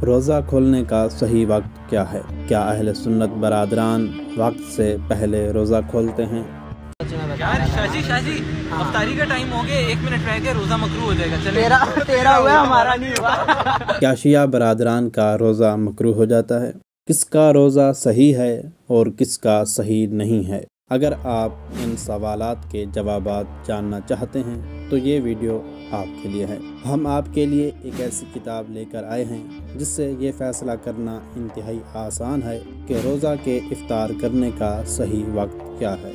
روزہ کھولنے کا صحیح وقت کیا ہے؟ کیا اہل سنت برادران وقت سے پہلے روزہ کھولتے ہیں؟ یار شاجی افطاری کا ٹائم ہو گیا، 1 منٹ رہ گیا، روزہ مکروہ ہو جائے گا۔ تیرا ہوا ہمارا نہیں ہوا۔ کیا شیعہ برادران کا روزہ مکروہ ہو جاتا ہے؟ کس کا روزہ صحیح ہے اور کس کا صحیح نہیں ہے؟ اگر آپ ان سوالات کے جوابات جاننا چاہتے ہیں تو یہ ویڈیو آپ کے لیے ہے۔ ہم آپ کے لیے ایک ایسی کتاب لے کر آئے ہیں جس سے یہ فیصلہ کرنا انتہائی آسان ہے کہ روزہ کے افطار کرنے کا صحیح وقت کیا ہے۔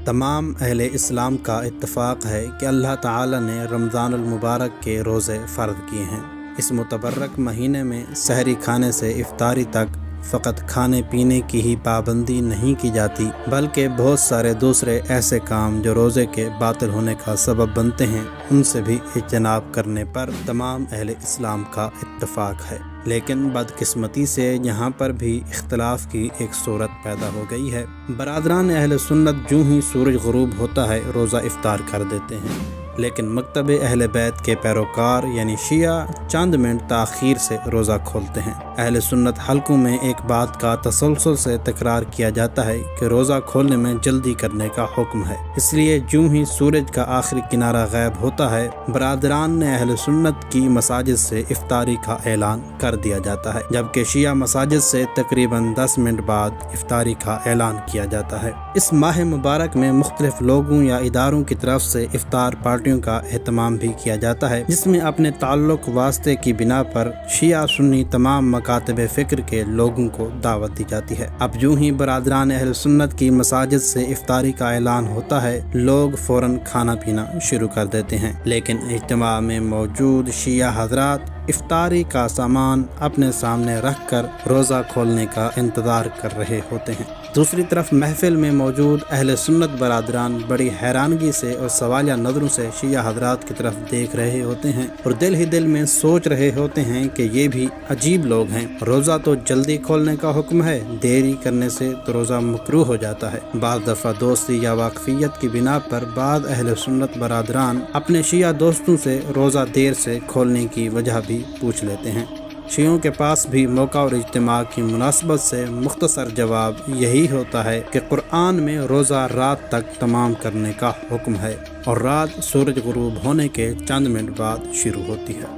تمام اہل اسلام کا اتفاق ہے کہ اللہ تعالی نے رمضان المبارک کے روزے فرض کیے ہیں۔ اس متبرک مہینے میں سحری کھانے سے افطاری تک فقط کھانے پینے کی ہی پابندی نہیں کی جاتی، بلکہ بہت سارے دوسرے ایسے کام جو روزے کے باطل ہونے کا سبب بنتے ہیں ان سے بھی اجتناب کرنے پر تمام اہل اسلام کا اتفاق ہے۔ لیکن بدقسمتی سے یہاں پر بھی اختلاف کی ایک صورت پیدا ہو گئی ہے۔ برادران اہل سنت جو ہی سورج غروب ہوتا ہے روزہ افطار کر دیتے ہیں، لیکن مکتب اہل بیت کے پیروکار یعنی شیعہ چند منٹ تاخیر سے روزہ کھولتے ہیں۔ اہل سنت حلقوں میں ایک بات کا تسلسل سے تکرار کیا جاتا ہے کہ روزہ کھولنے میں جلدی کرنے کا حکم ہے، اس لیے جو ہی سورج کا آخری کنارہ غائب ہوتا ہے برادران نے اہل سنت کی مساجد سے افطاری کا اعلان کر دیا جاتا ہے، جبکہ شیعہ مساجد سے تقریباً 10 منٹ بعد افطاری کا اعلان کیا جاتا ہے۔ اس ماہ مبارک میں مختلف لوگوں یا اداروں کی طرف سے افطار پارٹیوں کا اہتمام بھی کیا جاتا ہے، جس میں اپنے تعلق واسطے کی بنا پر شیعہ سنی تمام مکاتب فکر کے لوگوں کو دعوت دی جاتی ہے۔ اب جو ہی برادران اہل سنت کی مساجد سے افطاری کا اعلان ہوتا ہے لوگ فوراً کھانا پینا شروع کر دیتے ہیں، لیکن اجتماع میں موجود شیعہ حضرات افطاری کا سامان اپنے سامنے رکھ کر روزہ کھولنے کا انتظار کر رہے ہوتے ہیں۔ دوسری طرف محفل میں موجود اہل سنت برادران بڑی حیرانگی سے اور سوالیہ نظروں سے شیعہ حضرات کی طرف دیکھ رہے ہوتے ہیں اور دل ہی دل میں سوچ رہے ہوتے ہیں کہ یہ بھی عجیب لوگ ہیں، روزہ تو جلدی کھولنے کا حکم ہے، دیری کرنے سے تو روزہ مکروہ ہو جاتا ہے۔ بعض دفعہ دوستی یا واقفیت کی بنا پر بعض اہل سنت برادران اپنے شیعہ دوستوں سے روزہ دیر سے کھولنے کی وجہ بھی پوچھ لیتے ہیں۔ شیعوں کے پاس بھی موقع اور اجتماع کی مناسبت سے مختصر جواب یہی ہوتا ہے کہ قرآن میں روزہ رات تک تمام کرنے کا حکم ہے اور رات سورج غروب ہونے کے چند منٹ بعد شروع ہوتی ہے۔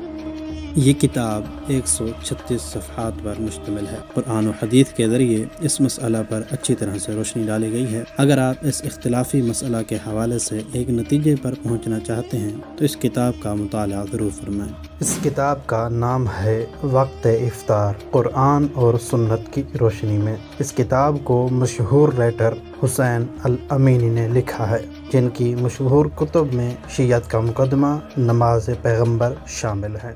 یہ کتاب 136 صفحات پر مشتمل ہے۔ قرآن و حدیث کے ذریعے اس مسئلہ پر اچھی طرح سے روشنی ڈالی گئی ہے۔ اگر آپ اس اختلافی مسئلہ کے حوالے سے ایک نتیجے پر پہنچنا چاہتے ہیں تو اس کتاب کا مطالعہ ضرور فرمائیں۔ اس کتاب کا نام ہے وقت افطار، قرآن اور سنت کی روشنی میں۔ اس کتاب کو مشہور رائٹر حسین الامینی نے لکھا ہے، جن کی مشہور کتب میں شیعت کا مقدمہ، نماز پیغمبر شامل ہے۔